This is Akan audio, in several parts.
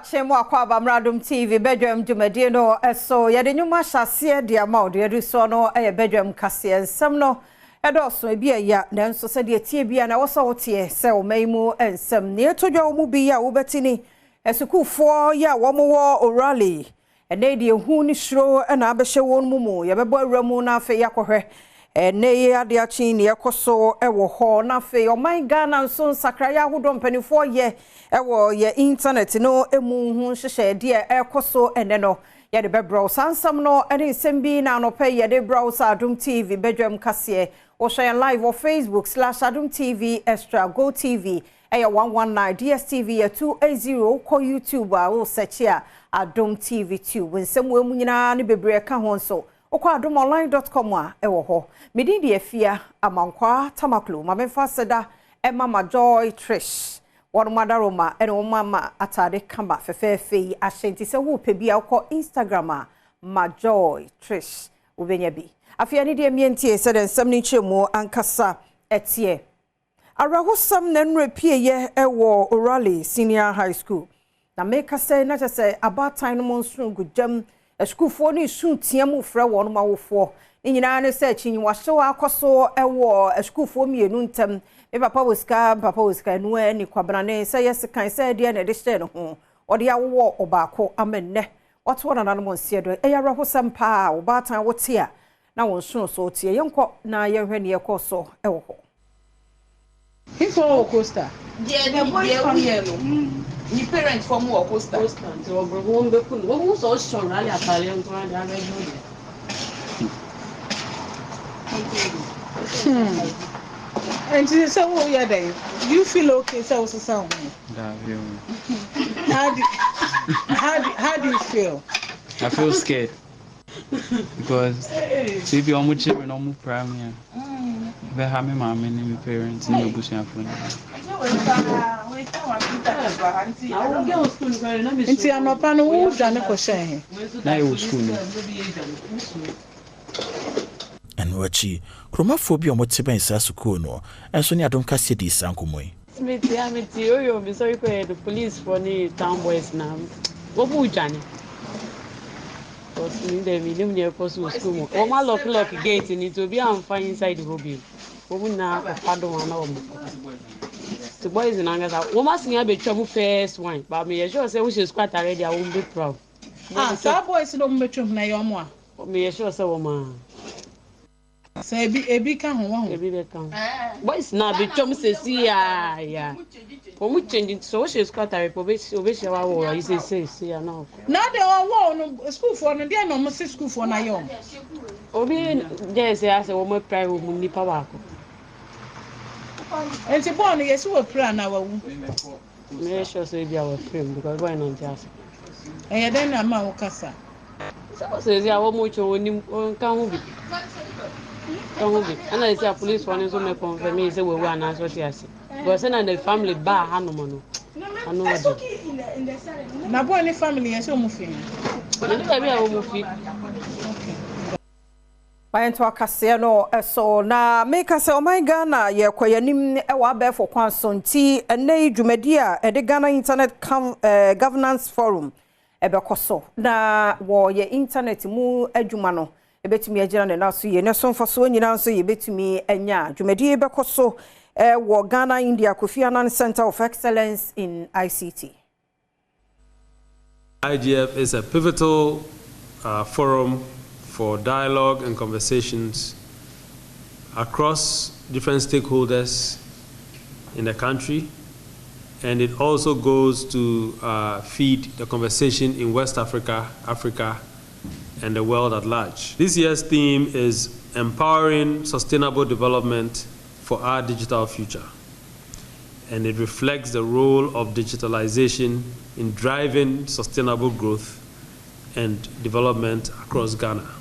Chemo akwaba Adom TV Badwam dwumade no eso ye de nyuma hyase de ama de reso no Badwam kase ensem no edoso bi aya nanso se de tie bia na woso wote se o maimu ensem ne todwa mu bi ya wobetini esukufo ya womo orally ene de hu ni shiro na abehye won mumu ye bebo awramu na afa yakohwe ene ade achi ne yakoso ewo ho na afa o my Ghana nso sakraya hodo mpanifo ye ewo ye internet no emu hu hyehye de ekoso ene no ye de bebro sansam no ene sembi na no pay ye de browse Adom TV Badwam kase o share live on Facebook/Adom TV Extra Go TV 119 DSTV 280 ko YouTube o search here Adom TV 2 nsem we mu nyina ne bebre ka ho nso okwa adomonline.com a ewo ho medi de afia amankwa tamaklo mamemfa seda mama Joy Trish won madaroma ene mama atade kama fefefe ahyenti se wo pebia ukọ Instagram a Joy Trish ubenya bi afia ne de mientie se den nsem ni chemu ankasa etie Arahosam nenrepie ye ewo Orally Senior High School. Na make say na say about time monsoon gujam school for ni sun tiamu fra won ma wofo. Ni nyina ne say chin wa hye akoso ewo school for mienu ntem. Me papa woska no ani kwabra ne say yes kan say de na de hye no ho. Ode awo obako amenne. What one na no nsie do. E arahosam pa about time wote a na won sun so tie yenko na ye hwe ne yekoso ewo ho. He's from Costa. Yeah, the boy from here. Your parents from Costa. So we're going to put. What was so strong? I have to learn to And so, oh yeah, then you feel okay? So, sound. How do you feel? I feel scared because if you're much children, no more primary. They have me, mom, and my parents, and my bush and friends. Inti anopano wo dwane ko hyen Na e wo school. And wachi kromafo bi omote ben sa school no enso ni Adom kase di sankomoy. Meti oyo mi sorry ko the police for ni town boys na. Wo bu dwane. Because me dem near school mo. O ma lock gate ni to be am fine inside the hobby. Wo na Adom na wo. The boys in Angasa, we must be trouble first one, but me sure say we should squat already. I won't be proud. So boys don't be trouble na your mo. Me sure say woman. Say ebi kan ho. Ebi kan. Boys na be trouble say see ya. When we change so we should squat already. We should our you say now. Now they all no school for no dey no mo say school for na your. Obi dey say as we mo pray we ni power ko. And the born yes we pray na wa wu. Me sure say be our frame because why not just. And then na ma wo kasa. So say ya wo mo cho oni kan hu bi. Kan hu bi. And I say police one so me confirm me say we na so tiase. Because na the family ba hanom no. Anu odi. Na boy ni family yes o mo fi. Na be a wo mo fi. Bayanto akase no so na make say o my Ghana ye kwayanim e wa be for kwanso nti ene dwumadi a e de Ghana Internet Governance Forum e be koso na wo ye internet mu adwuma no e betumi agira ne na so ye ne so mfaso nyina so ye betumi anya dwumadi be koso wo Ghana India Kofi Annan Center of Excellence in ICT. IGF is a pivotal forum for dialogue and conversations across different stakeholders in the country, and it also goes to feed the conversation in West Africa, and the world at large. This year's theme is Empowering Sustainable Development for Our Digital Future, and it reflects the role of digitalization in driving sustainable growth and development across Ghana.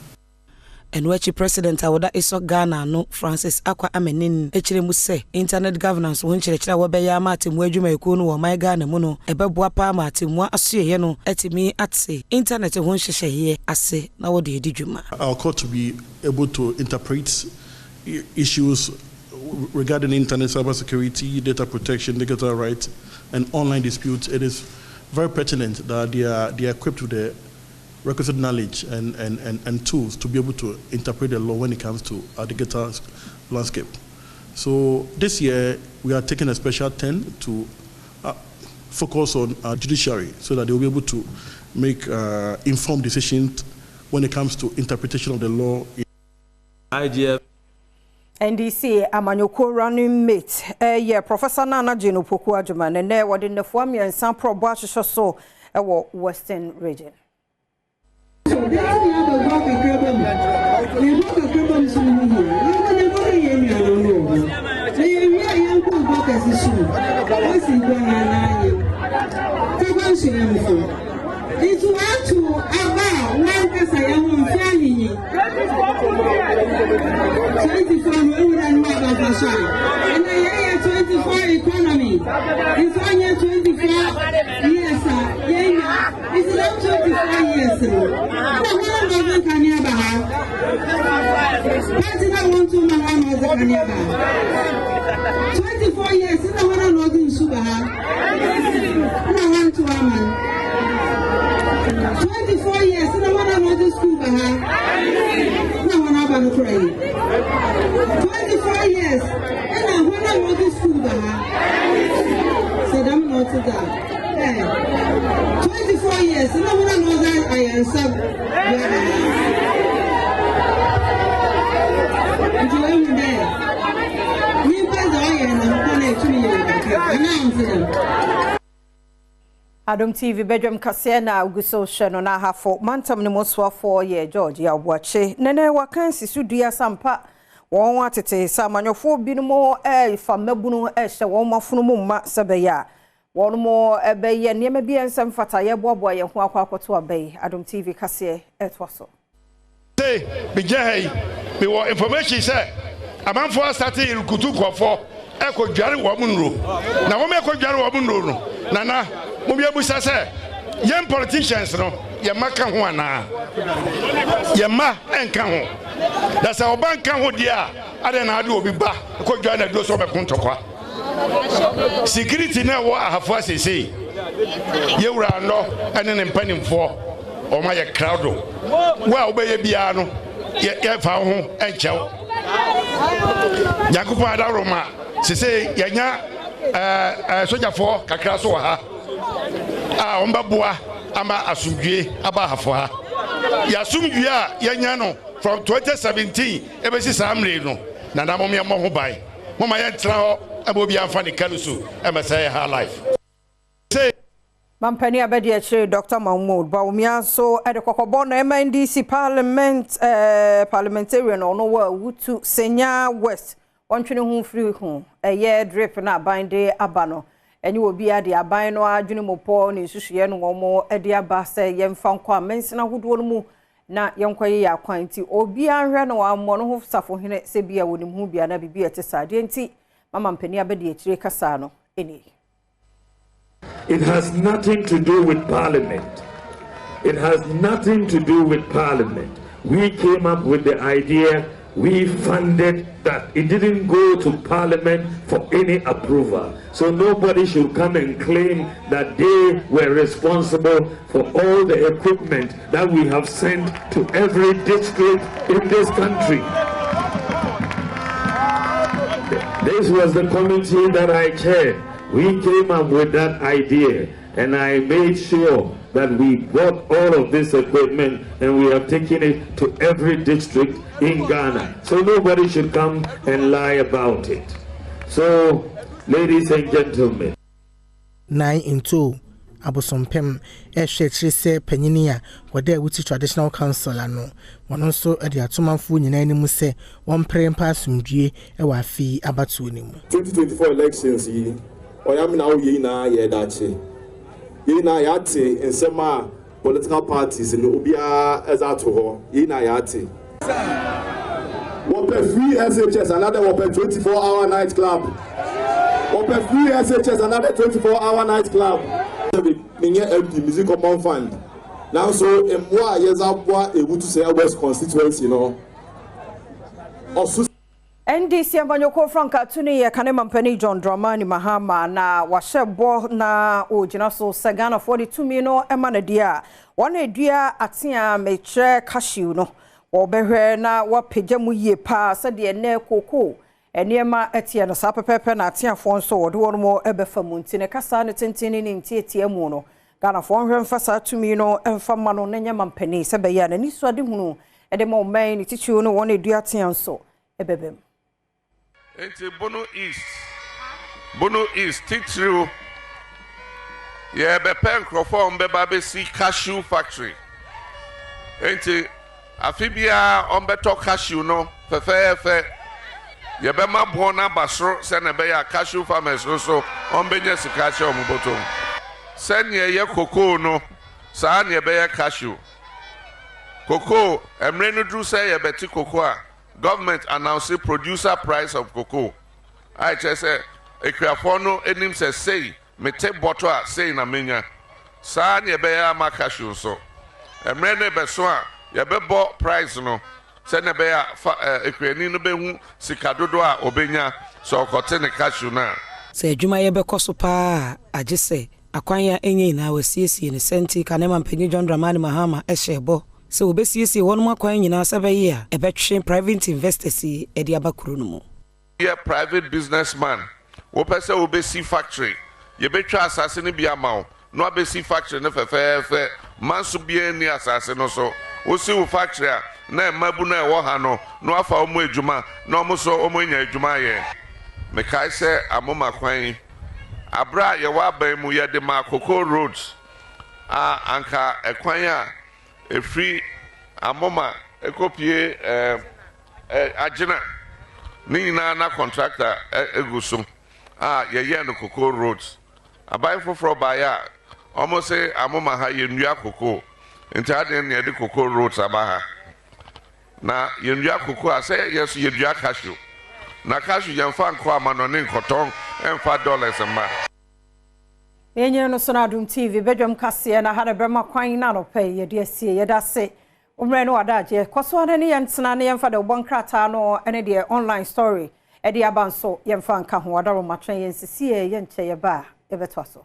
And which President Awoda iso Ghana no Francis Akwa Amenin echire mu se internet governance won chire wo be ya matem wadwuma eko no wo my Ghana mu no ebeboa pa matem wa asoye no etimi atse internet won hyehye ase na wo de edidwuma. Our court to be able to interpret issues regarding internet cybersecurity, data protection, digital rights, and online disputes. It is very pertinent that they are equipped with the requisite knowledge and tools to be able to interpret the law when it comes to our digital landscape. So this year we are taking a special turn to focus on our judiciary so that they will be able to make informed decisions when it comes to interpretation of the law. IGF. NDC Amanyoko running mate Professor Nana Jino Poku Adom and ne within the form and some pro so Western region. It's one to about one because I am on family. 24 and and I 24 economy. It's on year 24 years. It's not 24 years. Can you have? I want to my 24 years. I want to know in Subaha. I want to 24 years, and I want to know this school. No one about to pray. 24 years, and I want to know this school. So I'm not to that. 24 years, and I want to know that I am sub. And you ain't there. We pass the iron and connect to me. Announce them. Adom TV Badwam kase na uguso hwe na hafo mantam ne moswa 4 year George ya bwache nene wakan sisudua sampa won atete samanyofo binumo famabunu hye won mafunu mumma sebeya won mo ebeye niema bi ensem fata ye bobo ye ho akwakoto abai Adom TV kase etwaso say bijai be information say amanfo start kutu kwofo ekodware wo munro na wo mekodware wo munro no nana Mubiabusa say, young politicians, no, Yamaka Huana, Yama and Kaho. That's our bank Kaho, dear. I don't know, do be back. Could join a dose of a Puntokwa. Security now, what I have first say. You are no, and an impending for, or my crowd. Well, baby, piano, yet found and chow. Yakupa Roma, she say, Yanya, soldier for Kakrasoha. Ombabua ama asumdue aba hafoa ya asumdue a yanya no from 2017 ebesi samre no na na momia mo ho bai mama ya tra ho abobi amfa ne kalusu emese ha life say Mampani abedi eche Dr. Mahmoud Baumia so edekokobon na MNDC parliamentarian ono wa wutu Senya West wontwene hu free hu eye drip na bande abano eni obi ade aban no adwene mopo ne susuye no mo ade aba se yemfa nkwa amensina hodo no mu na yenkwaye ya kwanti obi anhwe no ammo no ho safo hene se bia wonim hu bia na bibia te sade enti mama mpani abedi echire kasa no eni. It has nothing to do with Parliament. It has nothing to do with Parliament. We came up with the idea, we funded that. It didn't go to Parliament for any approval. So nobody should come and claim that they were responsible for all the equipment that we have sent to every district in this country. This was the committee that I chaired. We came up with that idea, and I made sure that we bought all of this equipment and we have taken it to every district in Ghana. So nobody should come and lie about it. So, ladies and gentlemen. 9 in 2. Abosompem ehwe se panyinia wode wuti traditional council ano wono so ade atomanfo nyina ni mu se won prempa asumdue e wa fi abatuo ni mu 2024 elections yi oyam na wo yi na ye dache yi na ya te ensema political parties no obia ezato ho yi na ya te what free SHS another what 24-hour night club what free SHS another 24-hour night club minye empty music common fund now so emwa yezabwa ebutu say West constituency no osu NDC Ambanyoko Franka Tuni ya Kanema Mpeni John Dramani Mahama na washebo na ojina so Sagana 42 mino emanadia wana edua atia metre cashew no obehwe na wapeja mu yie pa sade ne koko eniema etie no sa pepepe na atia fon so wode wono mo ebefa mu ntine kasa ne tentene ne ntie mu no Ghana fon hwe mfasa tumi no emfa ma no nenya mampani se be ya na ni so ade hunu ede mo man ni tichu no wana edua atia so ebebem Enti Bono East titru ye be pen crofon be babesi cashew factory. Enti afibia on beto cashew no fe ye be ma bona basro se ne be ya cashew farmers so on be nyesi cashew omuboto. Sen ye cocoa no sa ne be ya cashew. Cocoa emre no dru se ye beti cocoa. Government announced the producer price of cocoa. I just say, a crafono enim say, me take bottle say na menya. Sa ni beya makashu so. Emrene beswa, ye be bought price no. Se ne beya ekreni no be hu sikadodo a obenya so kote ne cashew na. Se adwuma ye be koso pa agese akwan ya enye na wasiesie ne senti Kanema Mpeni John Dramani Mahama ehebo. So obesiesi won mu akwan nyina sabayi a ebetwe private investors e de abakuru no mu. Ye private businessman wo pese obesi factory ye betwa asase ne bia mawo no abesi factory ne fefefe manso bia ni asase no so wo si wo factory a na mabu na ewo ha no no afa omo adwuma na omo so omo nya adwuma ye me kai se amoma kwan abra ye wa ban mu ye de ma cocoa roads anka ekwan a efri amoma ekopie agena ni na contractor egusum ye no cocoa roads abai foforo baya almost say amoma ha ye nua cocoa ntade ne de cocoa roads abaha na ye nua cocoa say yes ye dua cashew na cashew ye mfa nko amano ne nkoton emfa dollars ma Yenye no sona Adom TV Badwam kase na hana brema kwan na no pay ye de asie ye da se umre no adaje kwaso na ne yentena ne yemfa de bonkrata no ene de online story e de abanso yemfa nka ho adaro matwen yensisie ye nche ye ba e beto so